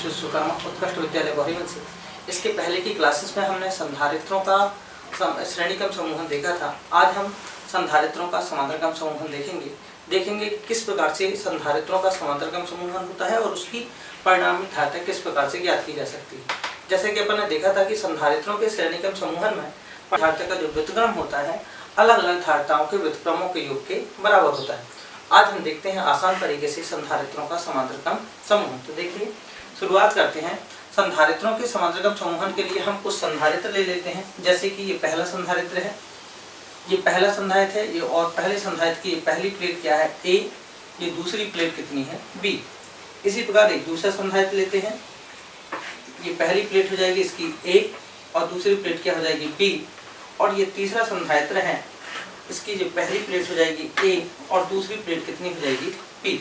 विश्वकर्मा उत्कृष्ट विद्यालय बौरीवंश से। इसके पहले की क्लासेस में हमने संधारित्रों का श्रेणीक्रम समूहन देखा था। आज हम संधारित्रों का समांतरक्रम समूहन देखेंगे किस प्रकार से संधारित्रों का समांतरक्रम समूहन होता है और उसकी परिणामी धारिता किस प्रकार से ज्ञात की जा सकती है। जैसे कि अपन ने देखा था कि संधारित्रों के श्रेणीक्रम समूहन में धारिता का जो व्युत्क्रम होता है अलग अलग धारिताओं के व्युत्क्रमों के योग के बराबर होता है। आज हम देखते हैं आसान तरीके से संधारित्रों का समांतरक्रम समूहन। तो देखिए शुरुआत करते हैं। संधारित्रों के समांतरक्रम समूहन के लिए हम कुछ संधारित्र ले लेते हैं। जैसे कि ये पहला संधारित्र है, ये पहला संधारित्र है, ये और पहले संधारित्र की पहली प्लेट क्या है A, ये दूसरी प्लेट कितनी है B। इसी प्रकार एक दूसरा संधारित्र लेते हैं, ये पहली प्लेट हो जाएगी इसकी A और दूसरी प्लेट क्या हो जाएगी B। और ये तीसरा संधारित्र है, इसकी जो पहली प्लेट हो जाएगी A और दूसरी प्लेट कितनी हो जाएगी B।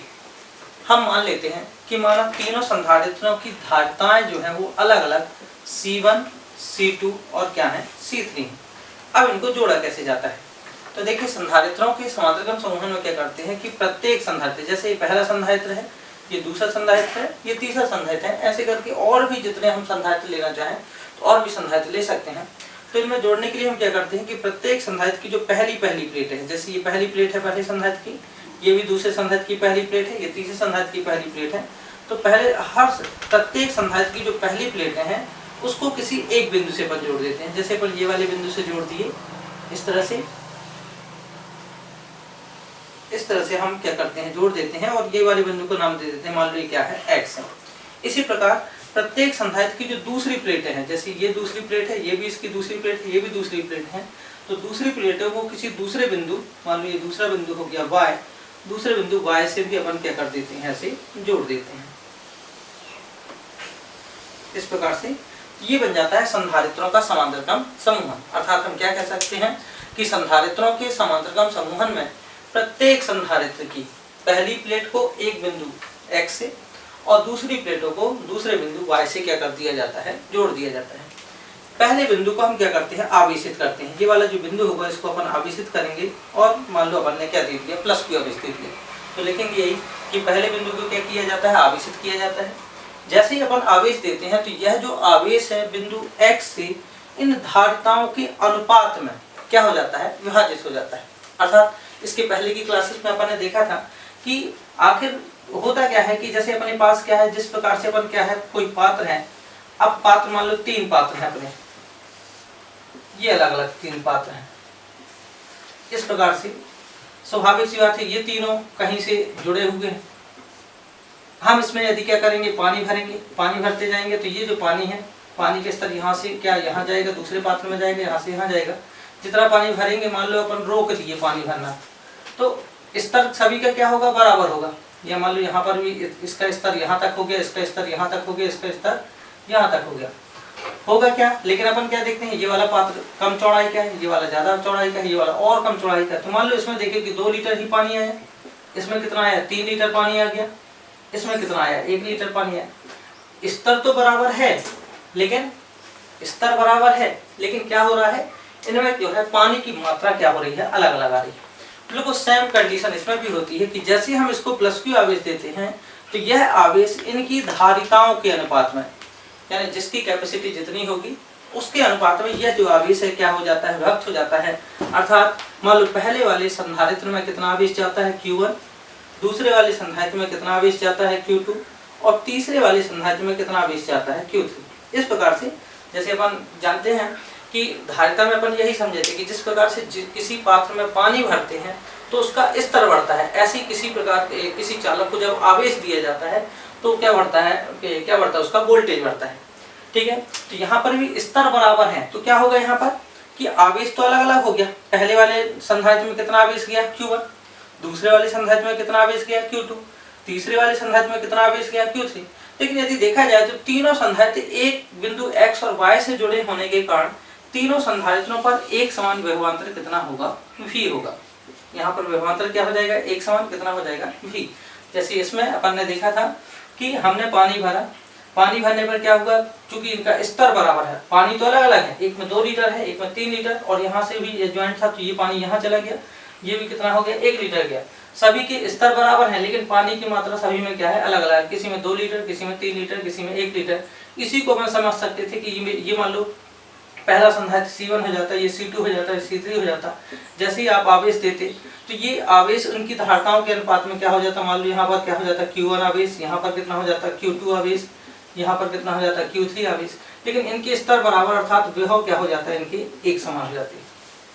हम मान लेते हैं कि माना तीनों संधारित्रों की धारिताएं जो है वो अलग अलग C1, C2 और क्या है C3 है। अब इनको जोड़ा कैसे जाता है, तो देखिए संधारित्रों के समांतरक्रम समूहन में क्या करते हैं कि प्रत्येक संधारित्र, जैसे ये पहला संधारित्र है, ये दूसरा संधारित्र है, ये तीसरा संधारित्र है, ऐसे करके और भी जितने हम संधारित्र लेना चाहें तो और भी संधारित्र ले सकते हैं। तो इनमें जोड़ने के लिए हम क्या करते हैं कि प्रत्येक संधारित्र की जो पहली प्लेट है, जैसे ये पहली प्लेट है पहले संधारित्र की, ये भी दूसरे संधारित्र की पहली प्लेट है, ये तीसरे संधारित्र की पहली प्लेट है। तो पहले प्रत्येक संधारित्र की जो पहली प्लेटें हैं उसको किसी एक बिंदु से अपन जोड़ देते हैं। जैसे अपन ये वाले बिंदु से जोड़ दिए, इस तरह से हम क्या करते हैं जोड़ देते हैं और ये वाले बिंदु को नाम दे देते हैं, मान लो ये क्या है X है। इसी प्रकार प्रत्येक संधारित्र की जो दूसरी प्लेटें हैं, जैसे ये दूसरी प्लेट है, ये भी इसकी दूसरी प्लेट है, ये भी दूसरी प्लेट है, तो दूसरी प्लेटों को किसी दूसरे बिंदु, मान लो ये दूसरा बिंदु हो गया Y, दूसरे बिंदु Y से भी अपन क्या कर देते हैं ऐसे जोड़ देते हैं। इस प्रकार से ये बन जाता है संधारित्रों का समांतरक्रम समूहन। अर्थात हम क्या कह सकते हैं कि संधारित्रों के समांतरक्रम समूहन में प्रत्येक संधारित्र की पहली प्लेट को एक बिंदु X से और दूसरी प्लेटों को दूसरे बिंदु Y से क्या कर दिया जाता है, जोड़ दिया जाता है। पहले बिंदु को हम क्या करते हैं, आवेशित करते हैं। ये वाला जो बिंदु होगा इसको अपन आवेशित करेंगे और मान लो अपन ने क्या दे दिया, +Q आवेश दे दिया, तो लिखेंगे यही कि पहले बिंदु को क्या किया जाता है, आवेशित किया जाता है। जैसे ही अपन आवेश देते हैं तो यह जो आवेश है बिंदु X से इन धारिताओं के अनुपात में क्या हो जाता है, विभाजित हो जाता है। अर्थात इसके पहले की क्लासेस में अपन ने देखा था कि आखिर होता क्या है कि जैसे अपने पास क्या है, जिस प्रकार से अपन क्या है कोई पात्र है, अब पात्र मान लो 3 पात्र हैं अपने, ये अलग अलग 3 पात्र हैं। इस प्रकार से स्वाभाविक सी बात है ये तीनों कहीं से जुड़े हुए हैं। हम इसमें यदि क्या करेंगे, पानी भरेंगे, पानी भरते जाएंगे तो ये जो पानी है, पानी के स्तर यहाँ से क्या यहाँ जाएगा, दूसरे पात्र में जाएगा, यहाँ से यहाँ जाएगा। जितना पानी भरेंगे, मान लो अपन रोक दिए पानी भरना, तो स्तर सभी का क्या होगा, बराबर होगा। या मान लो यहाँ पर भी इसका स्तर यहाँ तक हो गया, इसका स्तर यहाँ तक हो गया, इसका स्तर यहाँ तक हो गया, होगा क्या। लेकिन अपन क्या देखते हैं, ये वाला पात्र कम चौड़ाई का है, ये वाला ज्यादा चौड़ाई का है, ये वाला और कम चौड़ाई का है। तो मान लो इसमें देखिए कि 2 लीटर ही पानी आया, इसमें कितना आया, 3 लीटर पानी आ गया, इसमें कितना आया, 1 लीटर पानी आया। स्तर तो बराबर है, लेकिन स्तर बराबर है, लेकिन क्या हो रहा है, इनमें जो है पानी की मात्रा क्या हो रही है, अलग अलग आ रही है। बिल्कुल सेम कंडीशन इसमें भी होती है कि जैसे हम इसको +Q आवेश देते हैं तो यह आवेश इनकी धारिताओं के अनुपात में, यानी जिसकी कैपेसिटी जितनी होगी उसके अनुपात में यह जो आवेश है क्या हो जाता है, विभक्त हो जाता है। अर्थात मान लो पहले वाले संधारित्र में कितना आवेश जाता है Q1, दूसरे वाले संधारित्र में कितना आवेश जाता है Q2 और तीसरे वाले संधारित्र में कितना आवेश जाता है Q3। इस प्रकार से जैसे अपन जानते हैं कि धारिता में अपन यही समझे थे कि जिस प्रकार से किसी पात्र में पानी भरते हैं तो उसका स्तर बढ़ता है, ऐसी किसी प्रकार किसी चालक को जब आवेश दिया जाता है तो क्या बढ़ता है, उसका वोल्टेज बढ़ता है। ठीक है, तो यहाँ पर भी स्तर बराबर है, तो क्या होगा यहाँ पर कि आवेश तो अलग अलग हो गया। पहले वाले संधारित्र में कितना आवेश गया Q1, दूसरे वाले संधारित्र में कितना आवेश गया Q2, तीसरे वाले संधारित्र में कितना आवेश गया Q3। लेकिन यदि देखा जाए तो तीनों संधारित्र एक बिंदु X और Y से जुड़े होने के कारण तीनों संधारित्रों पर एक समान विभवांतर कितना होगा, V होगा। यहाँ पर विभवांतर क्या हो जाएगा, एक समान कितना हो जाएगा, V। जैसे इसमें अपन ने देखा था कि हमने पानी भरा, पानी भरने पर क्या हुआ, चूंकि इनका स्तर बराबर है, पानी तो अलग अलग है, एक में 2 लीटर है, एक में 3 लीटर, और यहाँ से भी ये ज्वाइंट था तो ये पानी यहाँ चला गया, ये भी कितना हो गया, 1 लीटर गया। सभी के स्तर बराबर हैं, लेकिन पानी की मात्रा सभी में क्या है, अलग अलग है। किसी में 2 लीटर, किसी में 3 लीटर, किसी में 1 लीटर। इसी को हम समझ सकते थे कि ये मान लो पहला संधारित्र C1 हो जाता है, ये C2 हो जाता है, C3 हो जाता है। जैसे ही आप आवेश देते तो ये आवेश उनकी धारिताओं के अनुपात में क्या हो जाता है, मान लो यहाँ पर क्या हो जाता है Q1 आवेश, यहाँ पर कितना हो जाता है Q2 आवेश, यहाँ पर कितना हो जाता है Q3 आवेश। लेकिन इनके स्तर बराबर अर्थात विभव क्या हो जाता है, इनके एक समान हो जाते हैं।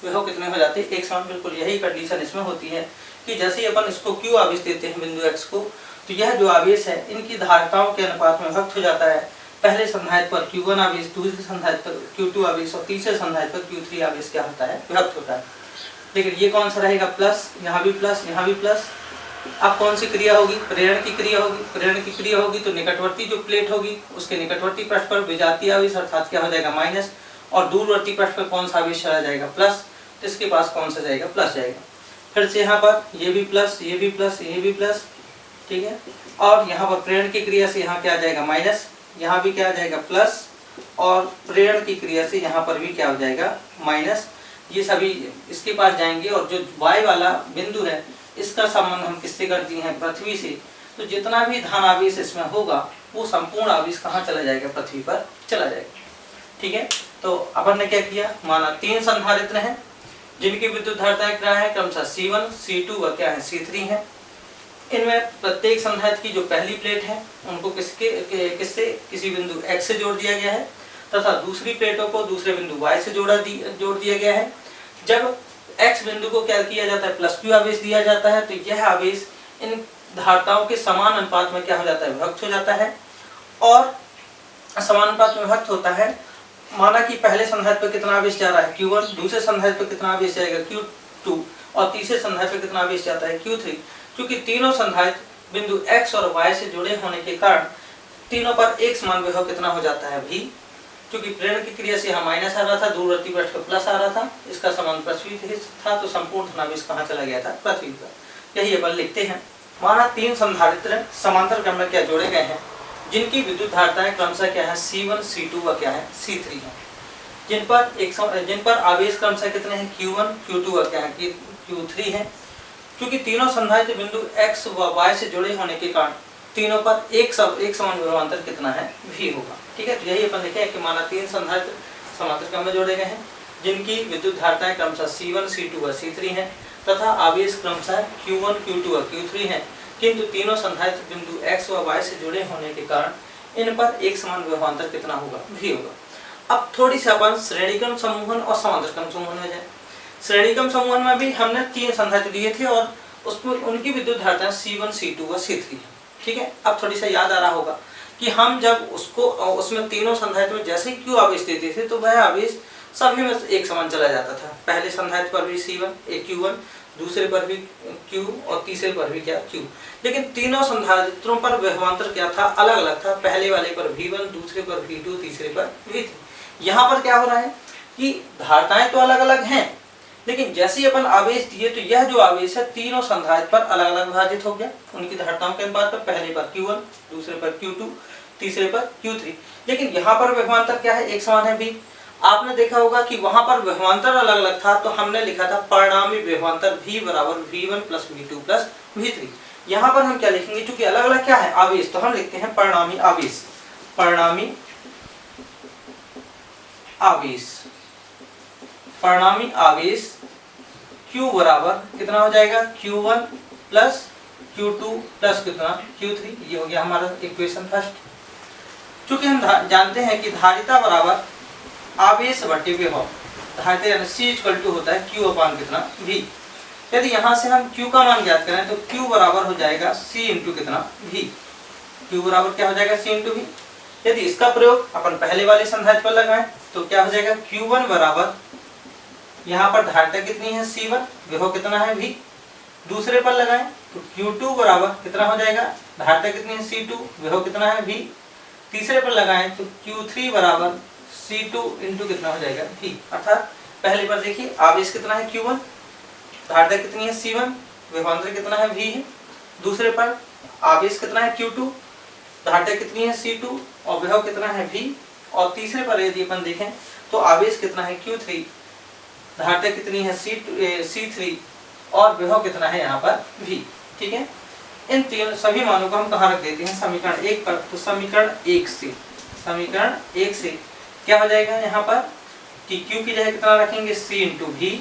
विभव कितने हो जाते हैं, एक समान। बिल्कुल यही कंडीशन इसमें होती है कि जैसे ही अपन इसको Q आवेश देते हैं बिंदु X को, तो यह जो आवेश है इनकी धारिताओं के अनुपात में विभक्त हो जाता है। पहले संधारित्र पर Q1 आवेश, दूसरे संधारित्र पर Q2 आवेश और तीसरे संधारित्र पर Q3 आवेश क्या होता है, विभक्त होता है। लेकिन ये कौन सा रहेगा, प्लस, यहाँ भी प्लस, यहाँ भी प्लस। अब कौन सी क्रिया होगी, प्रेरण की क्रिया होगी। प्रेरण की क्रिया होगी तो निकटवर्ती जो प्लेट होगी उसके निकटवर्ती पृष्ठ पर विजातीय आवेश अर्थात क्या हो जाएगा, माइनस, और दूरवर्ती पृष्ठ पर कौन सा आवेश चला जाएगा, प्लस। तो इसके पास कौन सा जाएगा, प्लस जाएगा। फिर से यहाँ पर ये भी प्लस, ये भी प्लस, ये भी प्लस, ठीक है। और यहाँ पर प्रेरण की क्रिया से यहाँ क्या आ जाएगा, माइनस, यहाँ भी क्या आ जाएगा, प्लस, और प्रेरण की क्रिया से यहाँ पर भी क्या हो जाएगा, माइनस। ये सभी इसके पास जाएंगे। और जो y वाला बिंदु है इसका संबंध हम किससे कर दिए हैं, पृथ्वी से। तो जितना भी धन आवेश इसमें होगा वो संपूर्ण आवेश कहाँ चला जाएगा, पृथ्वी पर चला जाएगा, ठीक है। तो अपन ने क्या किया, माना 3 संधारित्र हैं जिनकी विद्युत धारिताएं क्या है, क्रमशः C1, C2 व क्या है, C3 है। इनमें प्रत्येक संधारित्र की जो पहली प्लेट है उनको किससे किसी बिंदु X से जोड़ दिया गया है, तथा दूसरी प्लेटों को दूसरे बिंदु Y से जोड़ दिया गया है। जब X बिंदु को क्या किया जाता है, प्लस Q आवेश दिया जाता है, तो यह आवेश इन धारिताओं के समान अनुपात में क्या हो जाता है, विभक्त हो जाता है। और समान अनुपात में विभक्त होता है। माना कि पहले संधारित्र पर कितना आवेश जा रहा है, Q1, दूसरे संधारित्र पर कितना आवेश जाएगा, Q2, और तीसरे संधारित्र पर कितना आवेश जाता है, Q3। क्योंकि तीनों संधारित्र बिंदु X और Y से जुड़े होने के कारण तीनों पर एक समान विभव कितना हो जाता है, V। क्योंकि प्रेरण की क्रिया से यहाँ माइनस आ रहा था, दूरवर्ती पृष्ठ पर प्लस आ रहा था, इसका संबंध पृथ्वी से था, तो संपूर्ण धनावेश कहाँ चला गया था, पृथ्वी पर। यही अपन लिखते हैं। माना 3 संधारित्र समांतर क्रम में क्या जोड़े गए हैं, जिनकी विद्युत धारिताएं क्रमशः क्या है, C1, C2 व क्या है, C3 है। जिन पर आवेश क्रमशः कितने हैं, Q1, Q2 व क्या है, Q3 है। क्योंकि तीनों संधारित्र बिंदु X व Y से जुड़े होने के कारण तीनों पर एक समान विभवांतर कितना है, V होगा, ठीक है। तो यही अपन लिखे हैं कि माना 3 संधारित्र समांतर क्रम में जोड़े गए हैं जिनकी विद्युत धारिताएं क्रमशः C1, C2 व C3 हैं, तथा आवेश क्रमशः Q1, Q2 व Q3 हैं। किंतु तीनों संधारित्र बिंदु X व Y से जुड़े होने के कारण इन पर एक समान विभवांतर कितना होगा, V होगा। अब थोड़ी सी अपन श्रेणीक्रम समूहन और समांतर क्रम समूहन में जाए। श्रेणीक्रम समूहन में भी हमने 3 संधारित्र दिए थे और उसमें उनकी विद्युत धारिताएं C1, C2 व C3 है, ठीक है। अब थोड़ी सा याद आ रहा होगा कि हम जब उसमें तीनों संधारित्र में जैसे ही Q आवेश देते थे तो वह आवेश सभी में एक समान चला जाता था। पहले संधारित्र पर भी Q1, दूसरे पर भी Q और तीसरे पर भी क्या, Q। लेकिन तीनों संधारित्रों पर विभवांतर क्या था, अलग अलग था। पहले वाले पर V1, दूसरे पर V2, तीसरे पर V3। यहाँ पर क्या हो रहा है कि धारिताएं तो अलग अलग हैं, लेकिन जैसे ही अपन आवेश दिए तो यह जो आवेश है तीनों संधारित्र पर अलग अलग विभाजित हो गया उनकी धारिताओं के अनुपात पर। पहले पर Q1, दूसरे पर Q2, तीसरे पर Q3। लेकिन यहाँ पर विभवांतर क्या है, एक समान है V। आपने देखा होगा कि वहां पर विभवांतर अलग अलग था तो हमने लिखा था परिणामी विभवांतर V बराबर V1 plus V2 plus V3। यहाँ पर हम क्या लिखेंगे, क्योंकि अलग अलग क्या है, आवेश, तो हम लिखते हैं परिणामी आवेश। परिणामी आवेश, परिणामी आवेश Q बराबर कितना हो जाएगा, Q1 प्लस Q2 प्लस कितना, Q3। ये हो गया हमारा इक्वेशन फर्स्ट। चूंकि हम जानते हैं कि धारिता बराबर आवेश बटे विभव, धारिता यानी C होता है Q अपान कितना, V। यदि यहाँ से हम Q का मान ज्ञात करें तो Q बराबर हो जाएगा C इंटू कितना, V। Q बराबर क्या हो जाएगा, C इंटू V। यदि इसका प्रयोग अपन पहले वाले संधारित्र पर लगाएं तो क्या हो जाएगा, Q1 बराबर, यहाँ पर धारिता कितनी है, C1, विभव कितना है, V। दूसरे पर लगाएं तो Q2 बराबर कितना हो जाएगा, धारिता कितनी है, C2, विभव कितना है, V। तीसरे पर लगाएं तो Q3 बराबर C2 इंटू कितना हो जाएगा, V। अर्थात पहले पर देखिए आवेश कितना है, Q1, धारिता कितनी है, C1, विभवांतर कितना है, V है। दूसरे पर आवेश कितना है, Q2, धारिता कितनी है, C2, और विभव कितना है, V। और तीसरे पर यदि अपन देखें तो आवेश कितना है, Q3, धारिता कितनी है, C3, और विभव कितना है यहाँ पर, V। ठीक है। इन तीन सभी मानों को हम कहाँ रख देते हैं समीकरण 1 पर। तो समीकरण 1 से क्या हो जाएगा यहाँ पर कि Q की जगह कितना रखेंगे C इंटू V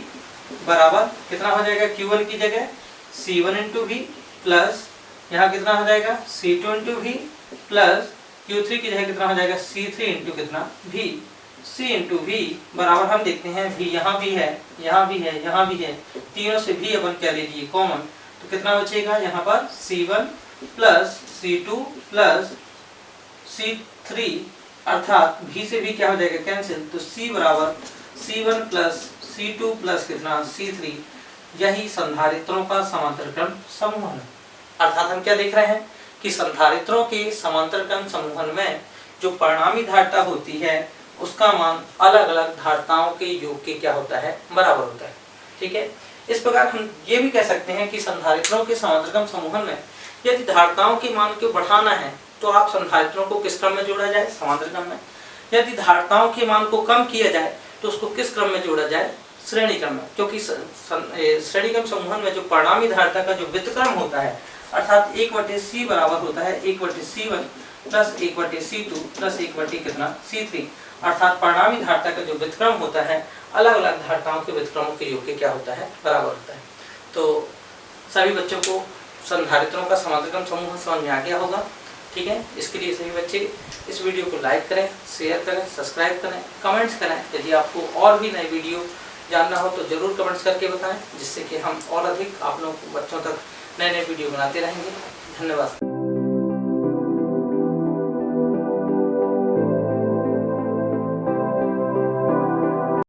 बराबर कितना हो जाएगा Q1 की जगह C1 इंटू V प्लस यहाँ कितना हो जाएगा C2 into V plus Q3 की जगह कितना हो जाएगा C3 इंटू कितना V। C इंटू V बराबर हम देखते हैं V यहाँ भी है, यहाँ भी है, यहाँ भी है, तीनों से V अपन क्या ले लिए कॉमन, तो कितना बचेगा यहाँ पर C1 plus C2 plus C3 अर्थात V से V क्या हो जाएगा कैंसिल, तो C बराबर C1 प्लस C2 प्लस कितना C3। यही संधारित्रों का समांतर क्रम समूहन है। अर्थात हम क्या देख रहे हैं कि संधारित्रों के समांतर क्रम समूहन में जो परिणामी धारिता होती है उसका मान अलग अलग धारिताओं के योग के क्या होता है बराबर होता है। ठीक है, इस प्रकार हम ये भी कह सकते हैं कि संधारित्रों के समांतर क्रम समूहन में यदि धारिताओं के मान को बढ़ाना है तो आप संधारित्रों को किस क्रम में जोड़ा जाए समांतर क्रम में, यदि धारिताओं के मान को कम किया जाए तो उसको किस क्रम में जोड़ा जाए श्रेणी क्रम में, क्योंकि श्रेणी क्रम समूहन में जो परिणामी धारिता का जो व्युत्क्रम होता है अर्थात 1/c बराबर होता है 1/c1 प्लस 1/c2 प्लस 1/ कितना c3। अर्थात परिणामी धारिता का जो व्युत्क्रम होता है अलग अलग धारिताओं के व्युत्क्रमों के योग के क्या होता है बराबर होता है। तो सभी बच्चों को संधारित्रों का समांतर क्रम समूह समझ में आ गया होगा। ठीक है, इसके लिए सभी बच्चे इस वीडियो को लाइक करें, शेयर करें, सब्सक्राइब करें, कमेंट्स करें। यदि आपको और भी नए वीडियो जानना हो तो जरूर कमेंट्स करके बताएं, जिससे कि हम और अधिक आप लोगों को बच्चों तक नए नए वीडियो बनाते रहेंगे। धन्यवाद।